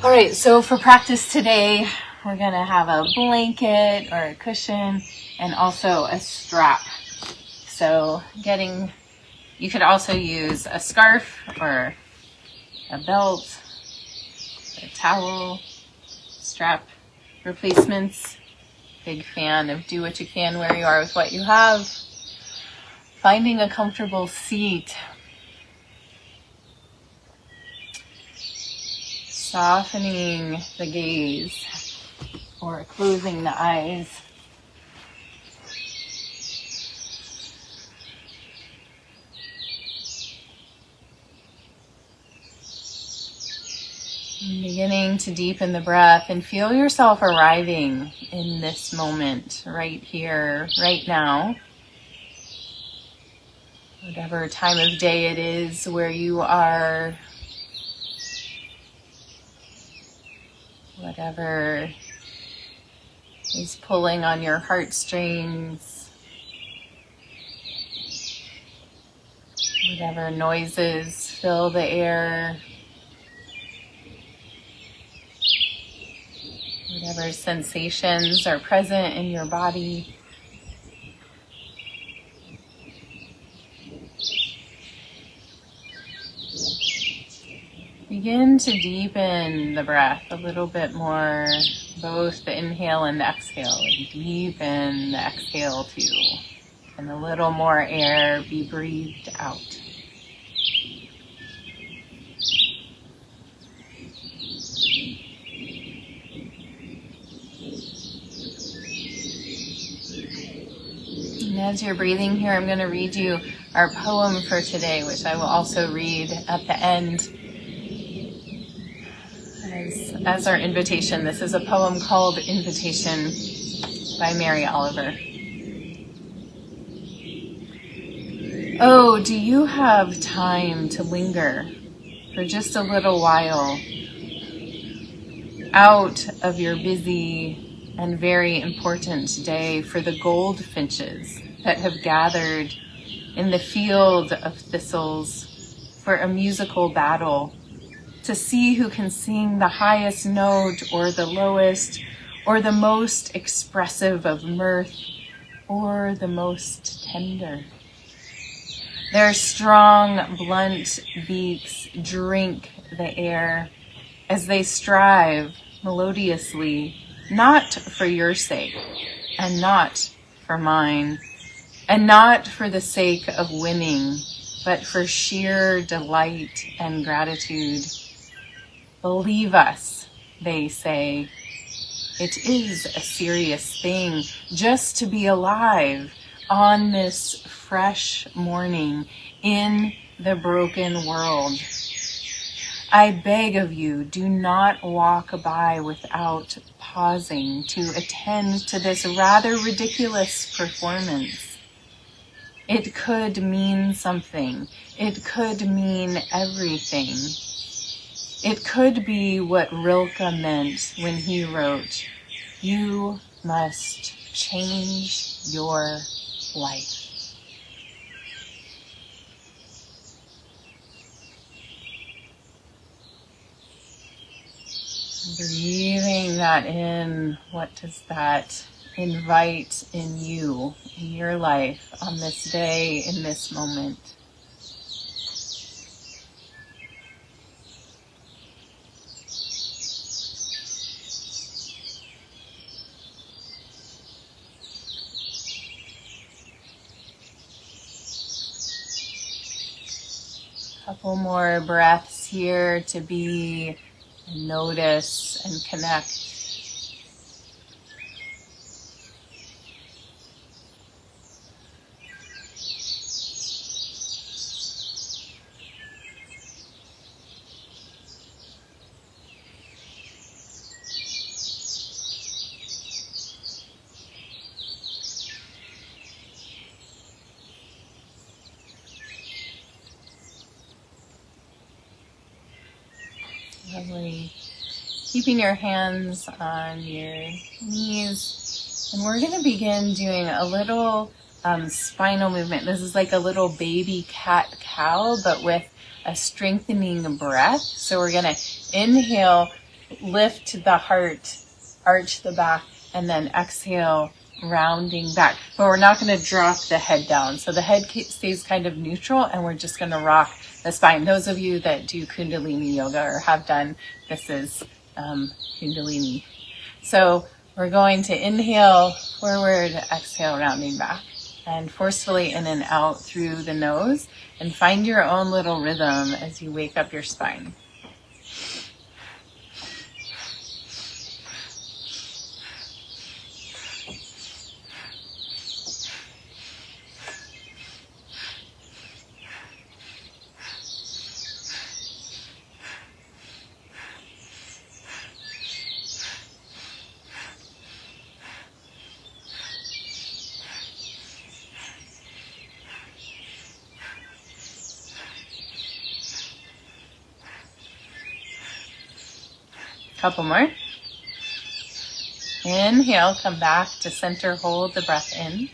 All right, so for practice today, we're gonna have a blanket or a cushion and also a strap. So you could also use a scarf or a belt, a towel, strap replacements. Big fan of do what you can where you are with what you have. Finding a comfortable seat. Softening the gaze or closing the eyes. Beginning to deepen the breath and feel yourself arriving in this moment, right here, right now. Whatever time of day it is where you are, whatever is pulling on your heartstrings, whatever noises fill the air, whatever sensations are present in your body. Begin to deepen the breath a little bit more, both the inhale and the exhale. Deepen the exhale too. And a little more air be breathed out. And as you're breathing here, I'm going to read you our poem for today, which I will also read at the end as our invitation. This is a poem called Invitation by Mary Oliver. Oh, do you have time to linger for just a little while out of your busy and very important day for the goldfinches that have gathered in the field of thistles for a musical battle, to see who can sing the highest note or the lowest, or the most expressive of mirth, or the most tender? Their strong, blunt beaks drink the air as they strive melodiously, not for your sake, and not for mine, and not for the sake of winning, but for sheer delight and gratitude. Believe us, they say. It is a serious thing just to be alive on this fresh morning in the broken world. I beg of you, do not walk by without pausing to attend to this rather ridiculous performance. It could mean something. It could mean everything. It could be what Rilke meant when he wrote, "You must change your life." Breathing that in, what does that invite in you, in your life, on this day, in this moment? Couple more breaths here to be and notice and connect. Lovely. Keeping your hands on your knees. And we're going to begin doing a little spinal movement. This is like a little baby cat-cow, but with a strengthening breath. So we're going to inhale lift the heart, arch the back, and then exhale, rounding back. But we're not going to drop the head down. So the head stays kind of neutral, and we're just going to rock the spine. Those of you that do Kundalini yoga or have done, this is Kundalini. So we're going to inhale forward, exhale, rounding back, and forcefully in and out through the nose, and find your own little rhythm as you wake up your spine. Couple more. Inhale, come back to center, hold the breath in.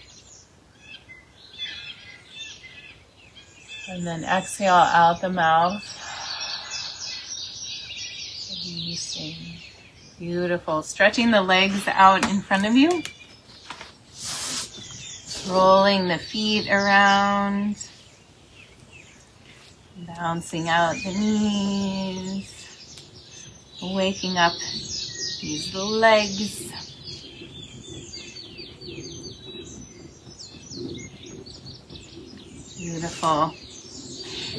And then exhale out the mouth. Releasing. Beautiful. Stretching the legs out in front of you. Rolling the feet around. Bouncing out the knees. Waking up these legs. Beautiful.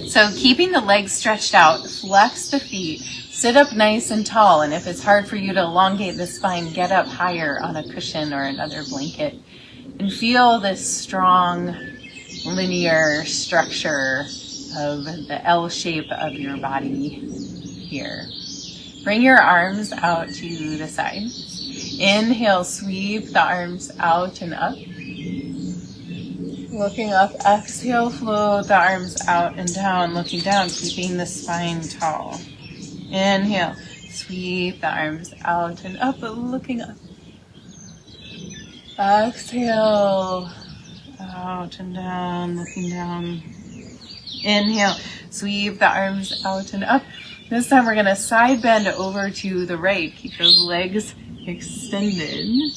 So keeping the legs stretched out, flex the feet, sit up nice and tall, and if it's hard for you to elongate the spine, get up higher on a cushion or another blanket, and feel this strong linear structure of the L shape of your body here. Bring your arms out to the side. Inhale, sweep the arms out and up. Looking up, exhale, float the arms out and down, looking down, keeping the spine tall. Inhale, sweep the arms out and up, looking up. Exhale, out and down, looking down. Inhale, sweep the arms out and up. This time we're going to side bend over to the right. Keep those legs extended.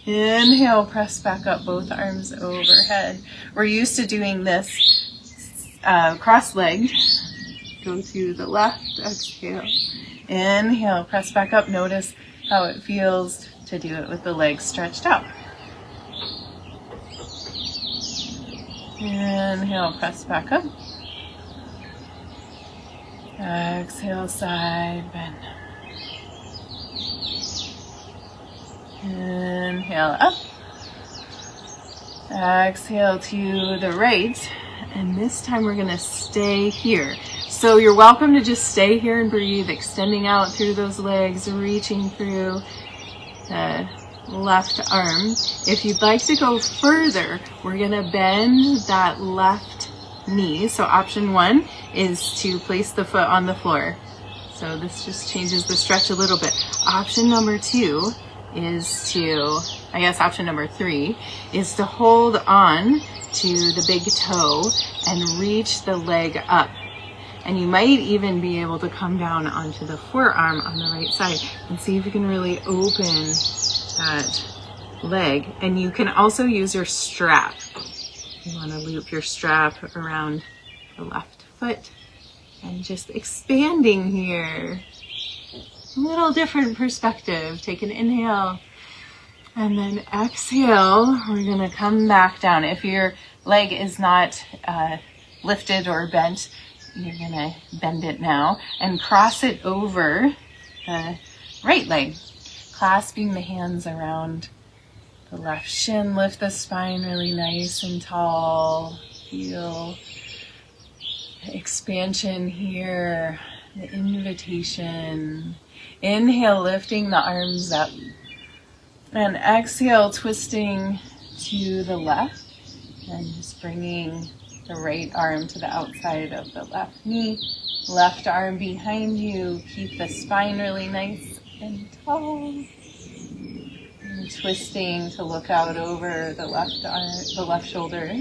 Inhale, press back up, both arms overhead. We're used to doing this cross-legged. Go to the left, exhale. Inhale, press back up. Notice how it feels to do it with the legs stretched out. Inhale, press back up. Exhale, side bend. Inhale up. Exhale to the right. And this time we're going to stay here. So you're welcome to just stay here and breathe, extending out through those legs, reaching through the left arm. If you'd like to go further, we're going to bend that left knee. So option one is to place the foot on the floor. So this just changes the stretch a little bit. Option number two is option number three is to hold on to the big toe and reach the leg up. And you might even be able to come down onto the forearm on the right side and see if you can really open that leg. And you can also use your strap. You want to loop your strap around the left foot and just expanding here. A little different perspective. Take an inhale and then exhale. We're going to come back down. If your leg is not lifted or bent, you're going to bend it now and cross it over the right leg, clasping the hands around the left shin. Lift the spine really nice and tall. Feel the expansion here, the invitation. Inhale, lifting the arms up. And exhale, twisting to the left. And just bringing the right arm to the outside of the left knee. Left arm behind you. Keep the spine really nice and tall. And twisting to look out over the left arm, the left shoulder.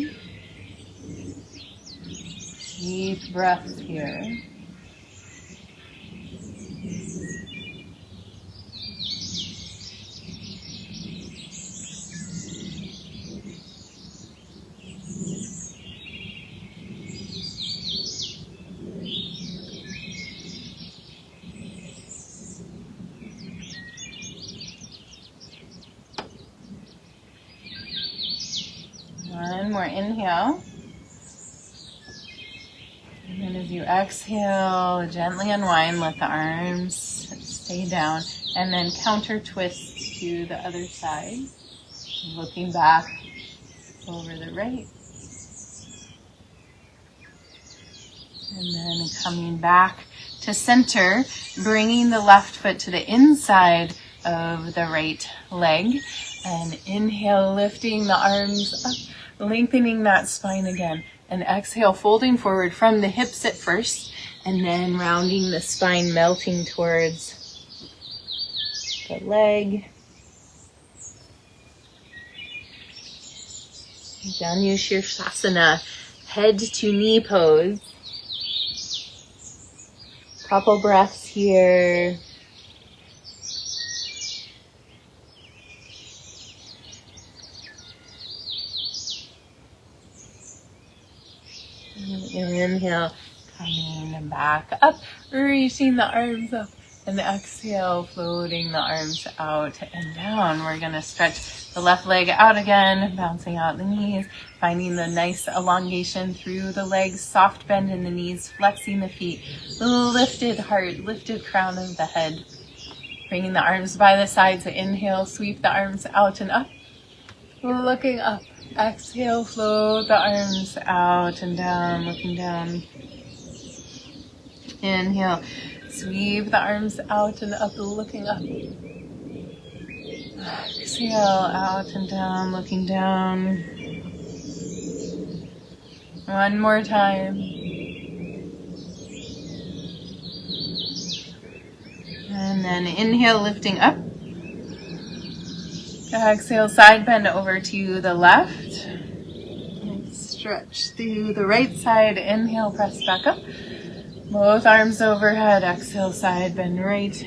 Deep breath here. more inhale. And then as you exhale, gently unwind, let the arms stay down, and then counter twist to the other side. Looking back over the right. And then coming back to center, bringing the left foot to the inside of the right leg. And inhale, lifting the arms up, lengthening that spine again. And exhale, folding forward from the hips at first, and then rounding the spine, melting towards the leg. Janu Shirsasana, head to knee pose. Couple breaths here. Inhale, coming back up, reaching the arms up, and exhale, floating the arms out and down. We're going to stretch the left leg out again, bouncing out the knees, finding the nice elongation through the legs, soft bend in the knees, flexing the feet, lifted heart, lifted crown of the head. Bringing the arms by the sides, inhale, sweep the arms out and up, looking up. Exhale, float the arms out and down, looking down. Inhale, sweep the arms out and up, looking up. Exhale, out and down, looking down. One more time. And then inhale, lifting up. Exhale, side bend over to the left. And stretch through the right side. Inhale, press back up. Both arms overhead. Exhale, side bend right.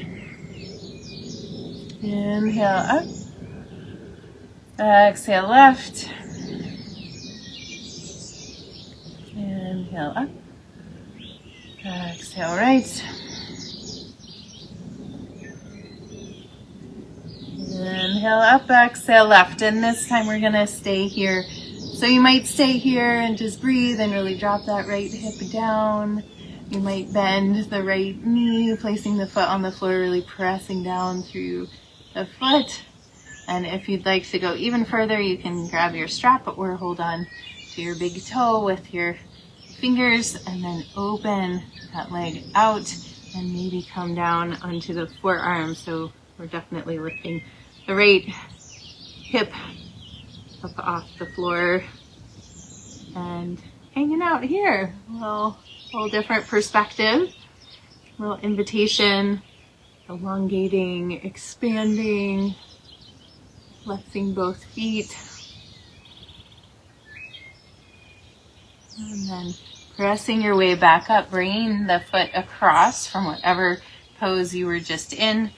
Inhale, up. Exhale, left. Inhale, up. Exhale, right. Inhale, up, exhale, left. And this time we're going to stay here. So you might stay here and just breathe and really drop that right hip down. You might bend the right knee, placing the foot on the floor, really pressing down through the foot. And if you'd like to go even further, you can grab your strap or hold on to your big toe with your fingers and then open that leg out and maybe come down onto the forearm. So we're definitely lifting the right hip up off the floor and hanging out here. A little different perspective, a little invitation, elongating, expanding, flexing both feet. And then pressing your way back up, bringing the foot across from whatever pose you were just in.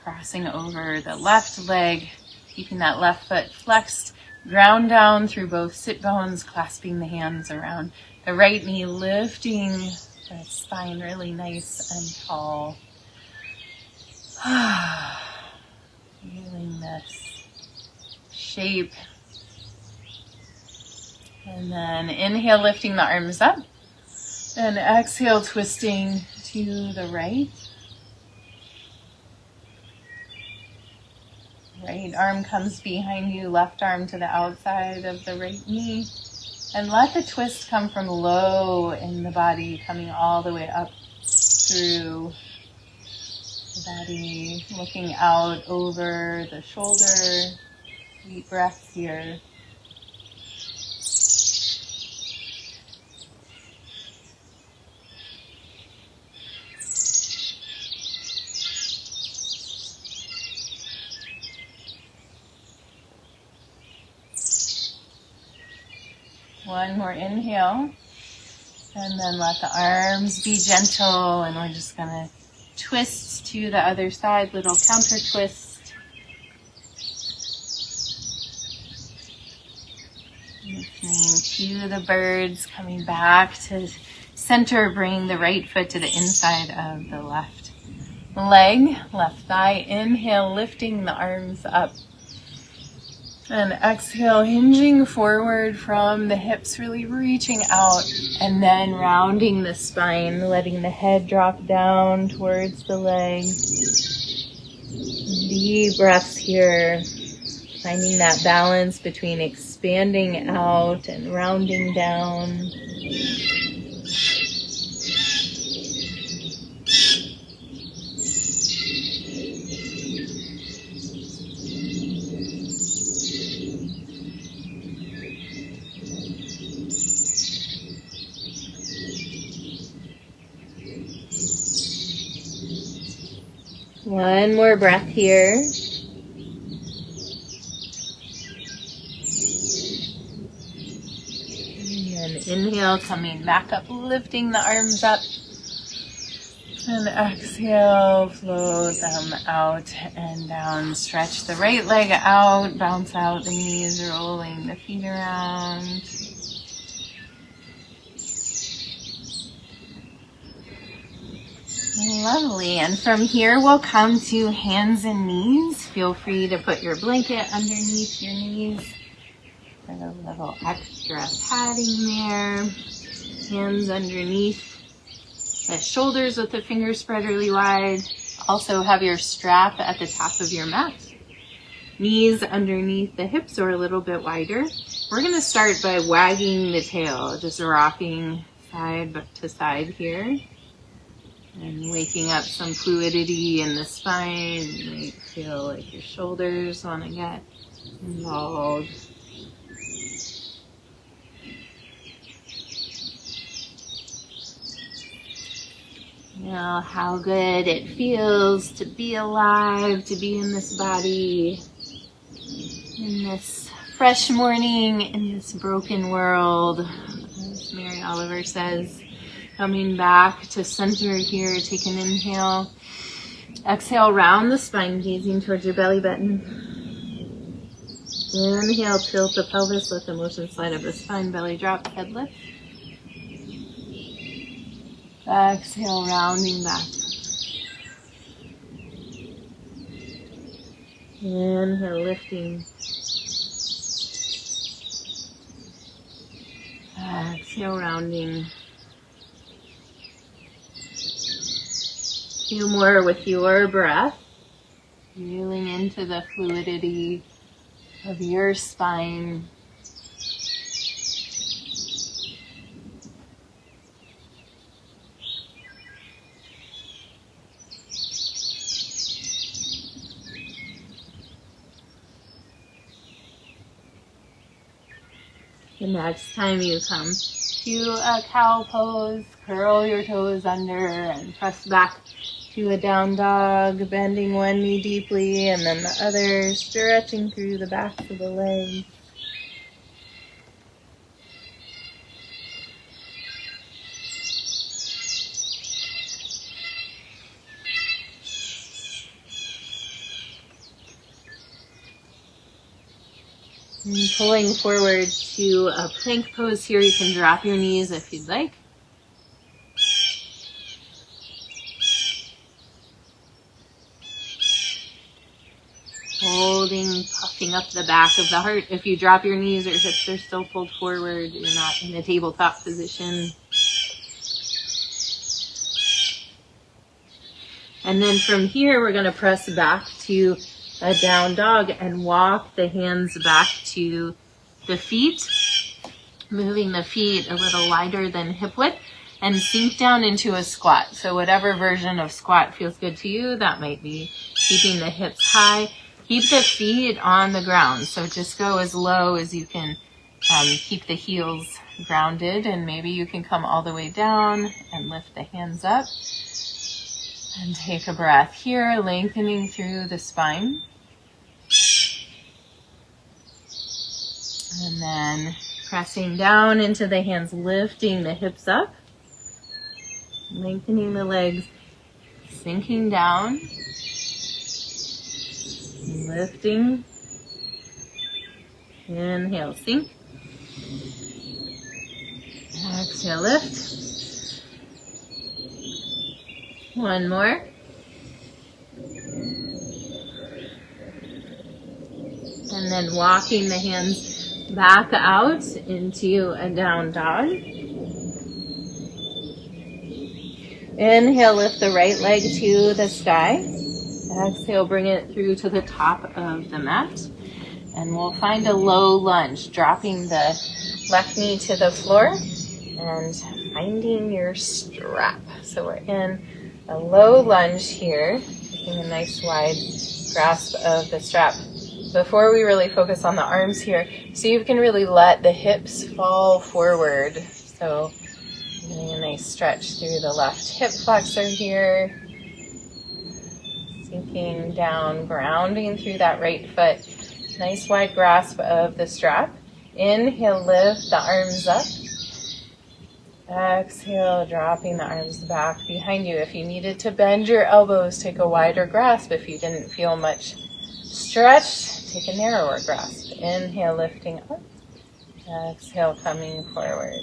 Crossing over the left leg, keeping that left foot flexed, ground down through both sit bones, clasping the hands around the right knee, lifting the spine really nice and tall. Feeling this shape. And then inhale, lifting the arms up, and exhale, twisting to the right. Right arm comes behind you, left arm to the outside of the right knee. And let the twist come from low in the body, coming all the way up through the body, looking out over the shoulder. Deep breaths here. One more inhale, and then let the arms be gentle, and we're just gonna twist to the other side, little counter twist. Listening to the birds, coming back to center, bring the right foot to the inside of the left leg, left thigh. Inhale, lifting the arms up. And exhale, hinging forward from the hips, really reaching out, and then rounding the spine, letting the head drop down towards the leg. Deep breaths here, finding that balance between expanding out and rounding down. One more breath here. And inhale, coming back up, lifting the arms up. And exhale, flow them out and down. Stretch the right leg out, bounce out the knees, rolling the feet around. Lovely. And from here, we'll come to hands and knees. Feel free to put your blanket underneath your knees for a little extra padding there. Hands underneath the shoulders with the fingers spread really wide. Also have your strap at the top of your mat. Knees underneath the hips or a little bit wider. We're going to start by wagging the tail, just rocking side to side here. And waking up some fluidity in the spine. You might feel like your shoulders want to get involved. You know how good it feels to be alive, to be in this body, in this fresh morning, in this broken world. As Mary Oliver says, coming back to center here, take an inhale. Exhale, round the spine, gazing towards your belly button. Inhale, tilt the pelvis, let the motion slide up the spine, belly drop, head lift. Exhale, rounding back. Inhale, lifting. Exhale, rounding. Few more with your breath. Feeling into the fluidity of your spine. The next time you come to a cow pose, curl your toes under and press back to a down dog, bending one knee deeply and then the other, stretching through the backs of the legs. And pulling forward to a plank pose here, you can drop your knees if you'd like. Holding, puffing up the back of the heart. If you drop your knees or hips are still pulled forward, you're not in a tabletop position. And then from here, we're going to press back to a down dog and walk the hands back to the feet, moving the feet a little wider than hip width, and sink down into a squat. So whatever version of squat feels good to you, that might be keeping the hips high. Keep the feet on the ground. So just go as low as you can. Keep the heels grounded, and maybe you can come all the way down and lift the hands up. And take a breath here, lengthening through the spine. And then pressing down into the hands, lifting the hips up. Lengthening the legs, sinking down. Lifting. Inhale, sink. Exhale, lift. One more. And then walking the hands back out into a down dog. Inhale, lift the right leg to the sky. Exhale, bring it through to the top of the mat. And we'll find a low lunge, dropping the left knee to the floor and finding your strap. So we're in a low lunge here, taking a nice wide grasp of the strap. Before we really focus on the arms here, so you can really let the hips fall forward. So getting a nice stretch through the left hip flexor here. Sinking down, grounding through that right foot. Nice wide grasp of the strap. Inhale, lift the arms up. Exhale, dropping the arms back behind you. If you needed to bend your elbows, take a wider grasp. If you didn't feel much stretch, take a narrower grasp. Inhale, lifting up. Exhale, coming forward.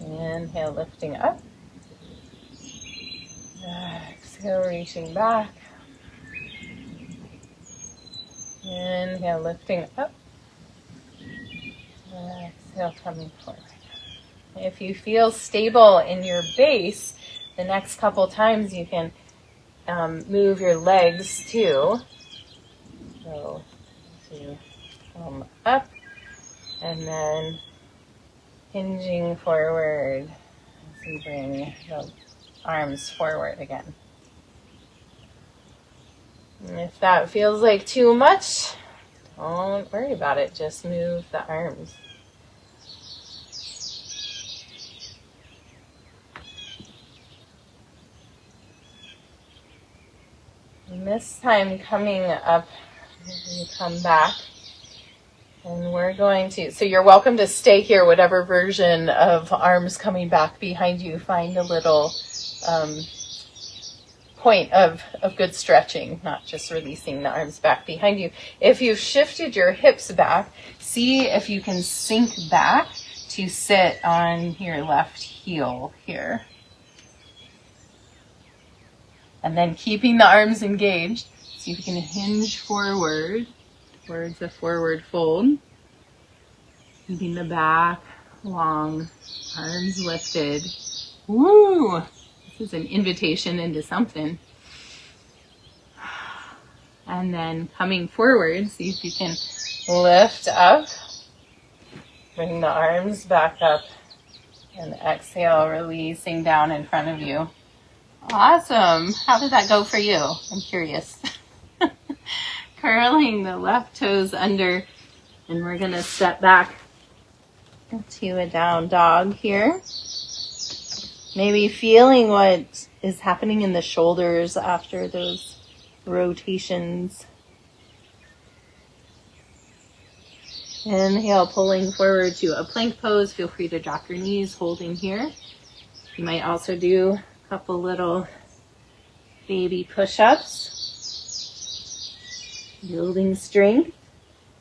Inhale, lifting up. Exhale, reaching back. Inhale, lifting up. Exhale, coming forward. If you feel stable in your base, the next couple times you can move your legs too. So to come up and then hinging forward as you bring the arms forward again. And if that feels like too much, don't worry about it. Just move the arms. And this time coming up, you come back, and we're going to, so you're welcome to stay here, whatever version of arms coming back behind you. Find a little point of good stretching, not just releasing the arms back behind you. If you've shifted your hips back, see if you can sink back to sit on your left heel here. And then keeping the arms engaged, see if you can hinge forward towards a forward fold. Keeping the back long, arms lifted. Woo! This is an invitation into something. And then coming forward, see if you can lift up. Bring the arms back up. And exhale, releasing down in front of you. Awesome. How did that go for you? I'm curious. Curling the left toes under, and we're going to step back to a down dog here. Maybe feeling what is happening in the shoulders after those rotations. Inhale, pulling forward to a plank pose. Feel free to drop your knees, holding here. You might also do couple little baby push-ups, building strength.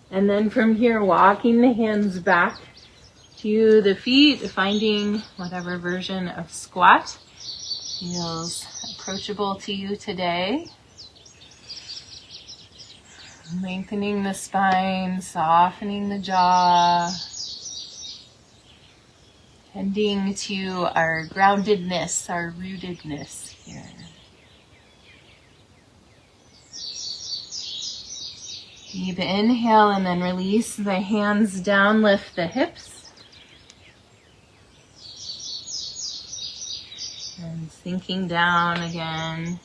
And then from here, walking the hands back to the feet, finding whatever version of squat feels approachable to you today. Lengthening the spine, softening the jaw. Tending to our groundedness, our rootedness here. Deep inhale and then release the hands down, lift the hips. And sinking down again.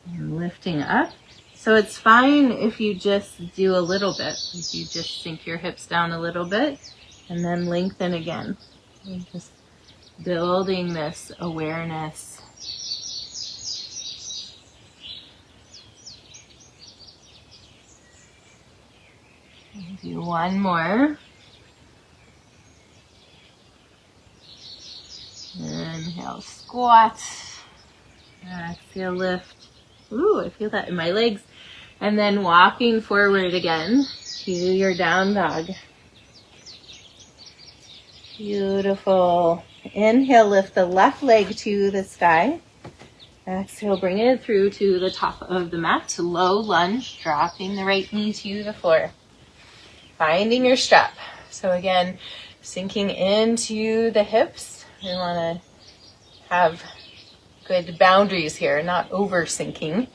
And lifting up. So it's fine if you just do a little bit. If you just sink your hips down a little bit. And then lengthen again. And just building this awareness. And do one more. Inhale, squat. Exhale, lift. Ooh, I feel that in my legs. And then walking forward again to your down dog. Beautiful. Inhale, lift the left leg to the sky. Exhale, bring it through to the top of the mat, low lunge, dropping the right knee to the floor. Finding your strap. So again, sinking into the hips. We want to have good boundaries here, not over sinking,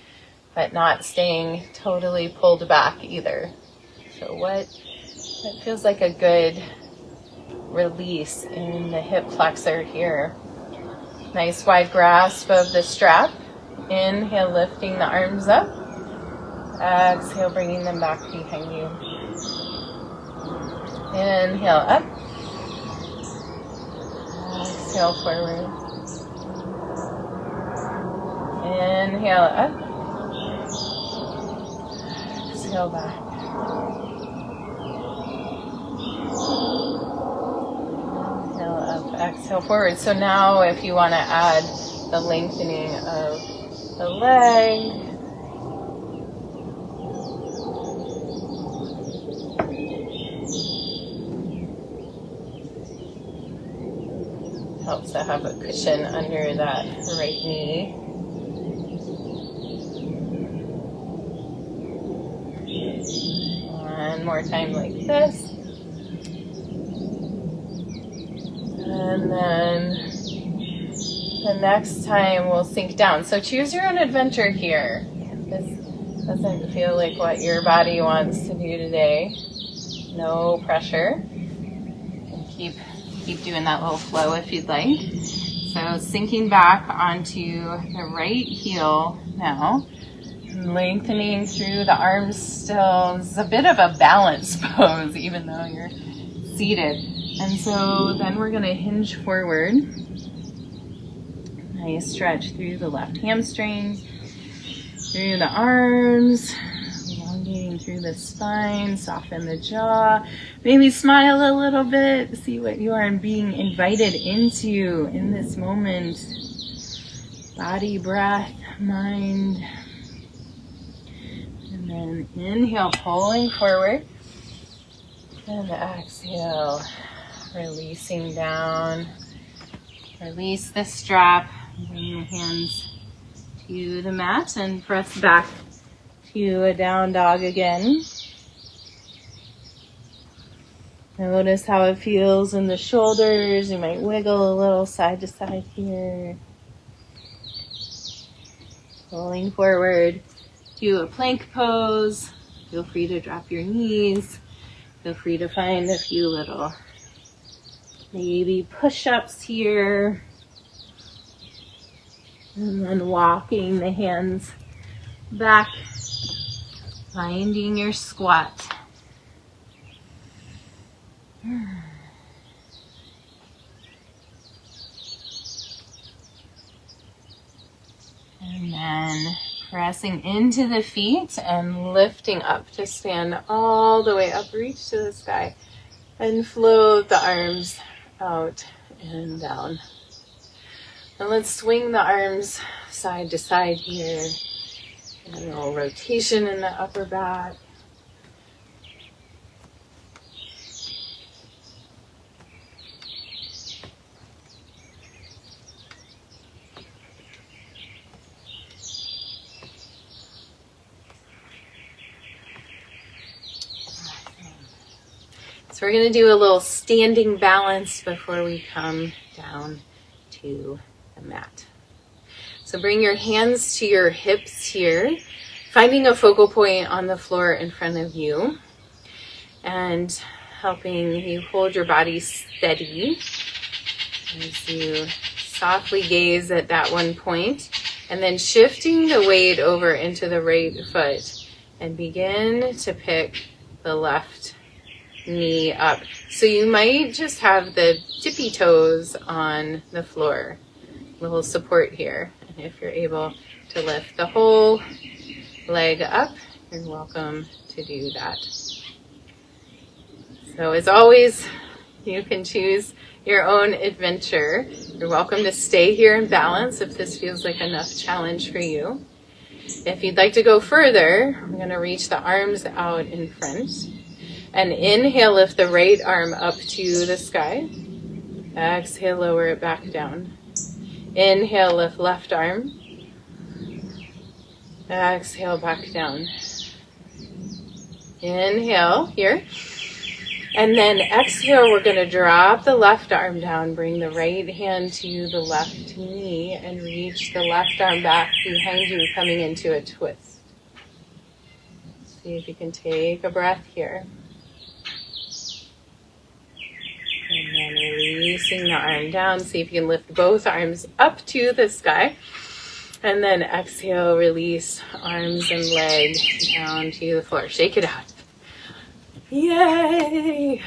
but not staying totally pulled back either. So what feels like a good release in the hip flexor here. Nice wide grasp of the strap. Inhale, lifting the arms up. Exhale, bringing them back behind you. Inhale up. Exhale forward. Inhale up. Exhale back. Inhale up. Exhale forward. So now if you want to add the lengthening of the leg, helps to have a cushion under that right knee. One more time like this. And then the next time we'll sink down. So choose your own adventure here. If this doesn't feel like what your body wants to do today, no pressure. And keep doing that little flow if you'd like. So sinking back onto the right heel now. Lengthening through the arms still. It's a bit of a balance pose even though you're seated. And so then we're going to hinge forward. Nice stretch through the left hamstring, through the arms, elongating through the spine, soften the jaw. Maybe smile a little bit. See what you are being invited into in this moment. Body, breath, mind. And then inhale, pulling forward. And exhale, releasing down. Release the strap. Bring the hands to the mat and press back to a down dog again. Notice how it feels in the shoulders. You might wiggle a little side to side here. Pulling forward to a plank pose. Feel free to drop your knees. Feel free to find a few little maybe push-ups here. And then walking the hands back, finding your squat. And then pressing into the feet and lifting up to stand all the way up, reach to the sky, and float the arms out and down. And let's swing the arms side to side here. And a little rotation in the upper back. So we're going to do a little standing balance before we come down to the mat. So bring your hands to your hips here, finding a focal point on the floor in front of you and helping you hold your body steady as you softly gaze at that one point, and then shifting the weight over into the right foot and begin to pick the left knee up. So you might just have the tippy toes on the floor. A little support here. And if you're able to lift the whole leg up, you're welcome to do that. So as always, you can choose your own adventure. You're welcome to stay here in balance if this feels like enough challenge for you. If you'd like to go further, I'm going to reach the arms out in front. And inhale, lift the right arm up to the sky. Exhale, lower it back down. Inhale, lift left arm. Exhale back down. Inhale here. And then exhale, we're going to drop the left arm down, bring the right hand to the left knee, and reach the left arm back behind you, coming into a twist. See if you can take a breath here. And then releasing the arm down. See if you can lift both arms up to the sky. And then exhale, release arms and legs down to the floor. Shake it out. Yay!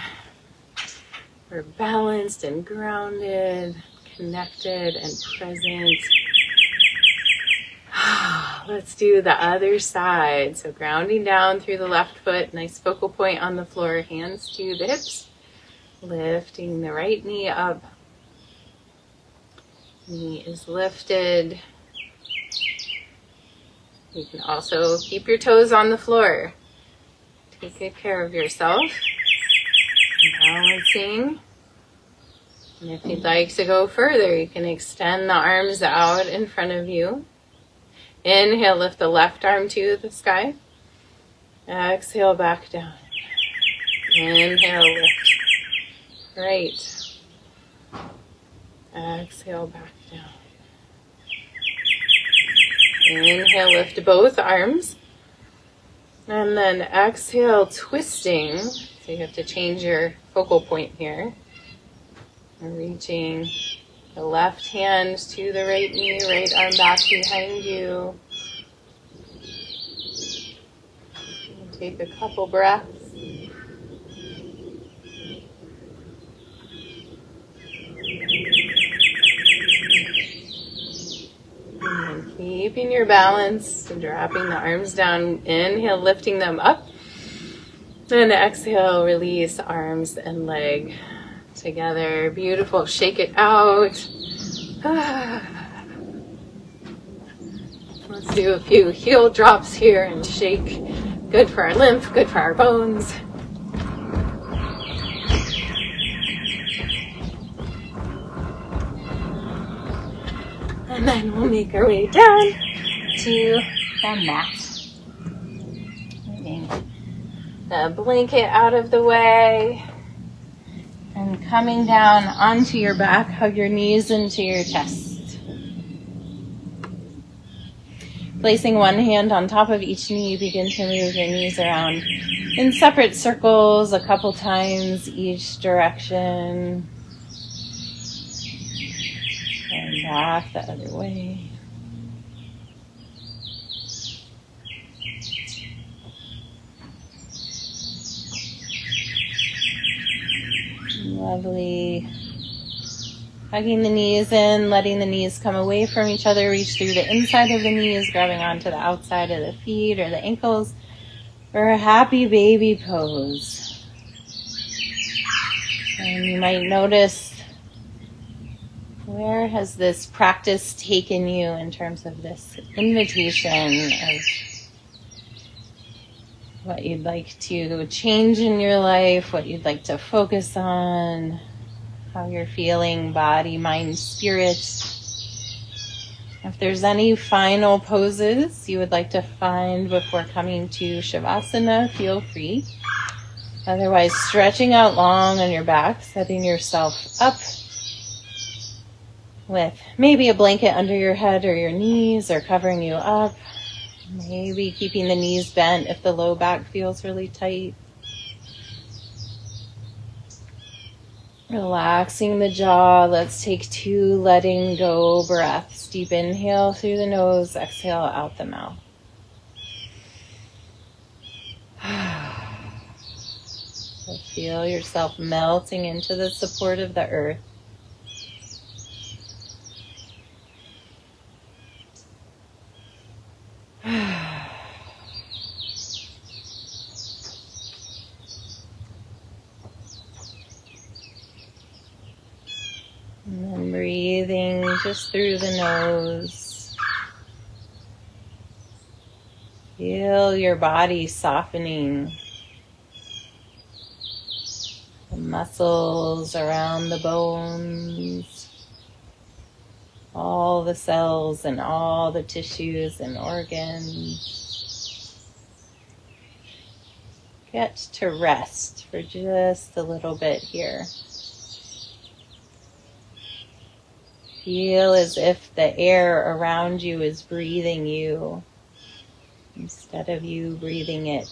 We're balanced and grounded, connected and present. Let's do the other side. So grounding down through the left foot, nice focal point on the floor, hands to the hips. Lifting the right knee up. Knee is lifted. You can also keep your toes on the floor. Take good care of yourself. Balancing. And if you'd like to go further, you can extend the arms out in front of you. Inhale, lift the left arm to the sky. Exhale, back down. Inhale, lift. Right. Exhale, back down. Inhale, lift both arms. And then exhale, twisting. So you have to change your focal point here. And reaching the left hand to the right knee, right arm back behind you. And take a couple breaths. And keeping your balance and dropping the arms down. Inhale, lifting them up. And exhale, release arms and leg together. Beautiful. Shake it out. Let's do a few heel drops here and shake. Good for our lymph, good for our bones. And then we'll make our way down to the mat. Moving the blanket out of the way. And coming down onto your back, hug your knees into your chest. Placing one hand on top of each knee, begin to move your knees around in separate circles a couple times each direction. And back the other way. Lovely. Hugging the knees in, letting the knees come away from each other. Reach through the inside of the knees, grabbing onto the outside of the feet or the ankles for a happy baby pose. And you might notice, where has this practice taken you in terms of this invitation of what you'd like to change in your life, what you'd like to focus on, how you're feeling, body, mind, spirit. If there's any final poses you would like to find before coming to Shavasana, feel free. Otherwise, stretching out long on your back, setting yourself up with maybe a blanket under your head or your knees or covering you up. Maybe keeping the knees bent if the low back feels really tight. Relaxing the jaw. Let's take 2 letting go breaths. Deep inhale through the nose, exhale out the mouth. So feel yourself melting into the support of the earth. And then breathing just through the nose. Feel your body softening. The muscles around the bones. all the cells and all the tissues and organs. Get to rest for just a little bit here. Feel as if the air around you is breathing you instead of you breathing it.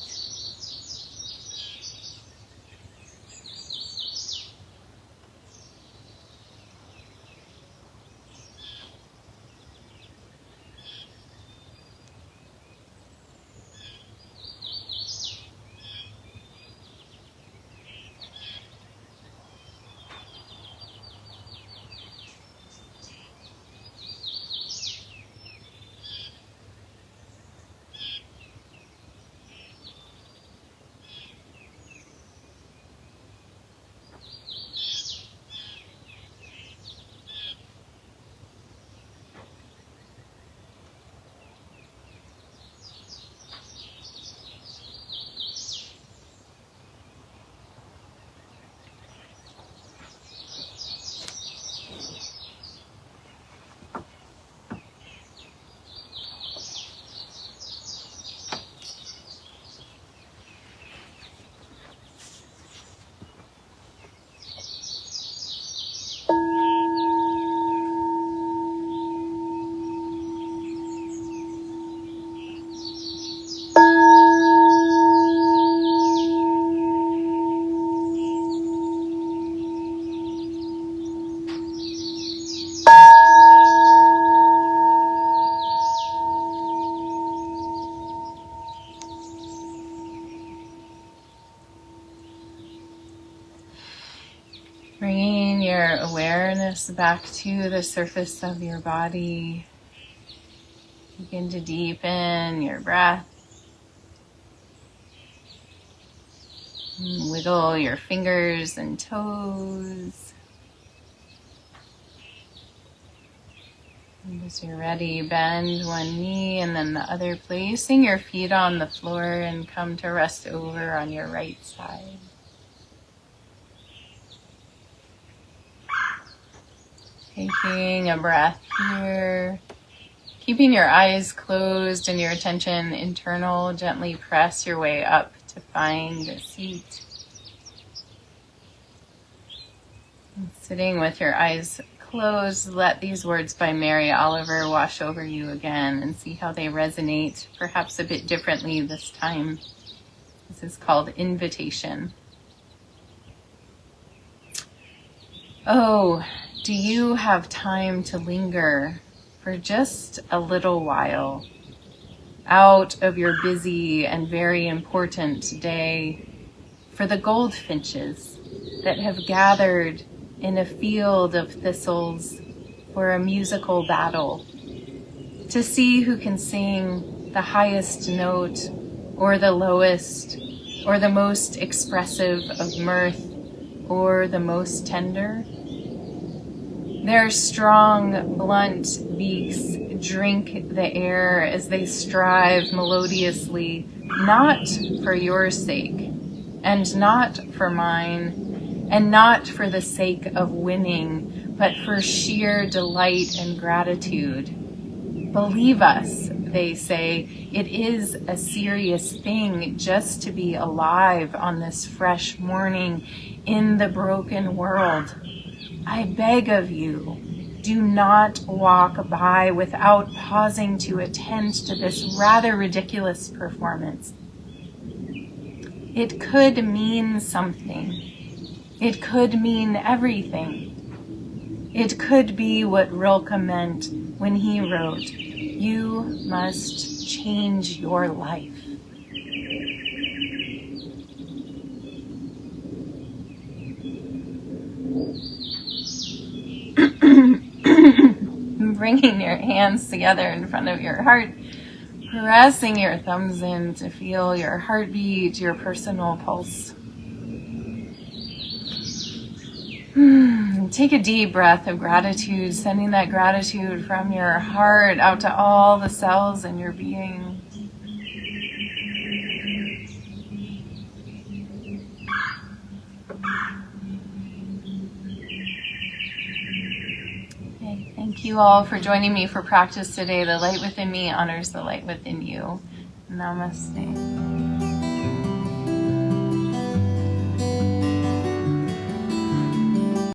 Bringing your awareness back to the surface of your body. Begin to deepen your breath. Wiggle your fingers and toes. And as you're ready, bend one knee and then the other, placing your feet on the floor, and come to rest over on your right side. Taking a breath here. Keeping your eyes closed and your attention internal, gently press your way up to find a seat. And sitting with your eyes closed, let these words by Mary Oliver wash over you again and see how they resonate, perhaps a bit differently this time. This is called Invitation. Oh, do you have time to linger for just a little while out of your busy and very important day for the goldfinches that have gathered in a field of thistles for a musical battle, to see who can sing the highest note or the lowest, or the most expressive of mirth or the most tender? Their strong, blunt beaks drink the air as they strive melodiously, not for your sake, and not for mine, and not for the sake of winning, but for sheer delight and gratitude. Believe us, they say, it is a serious thing just to be alive on this fresh morning in the broken world. I beg of you, do not walk by without pausing to attend to this rather ridiculous performance. It could mean something. It could mean everything. It could be what Rilke meant when he wrote, "You must change your life." Bringing your hands together in front of your heart, pressing your thumbs in to feel your heartbeat, your personal pulse. Take a deep breath of gratitude, sending that gratitude from your heart out to all the cells in your being. Okay, thank Thank you all for joining me for practice today. The light within me honors the light within you. Namaste.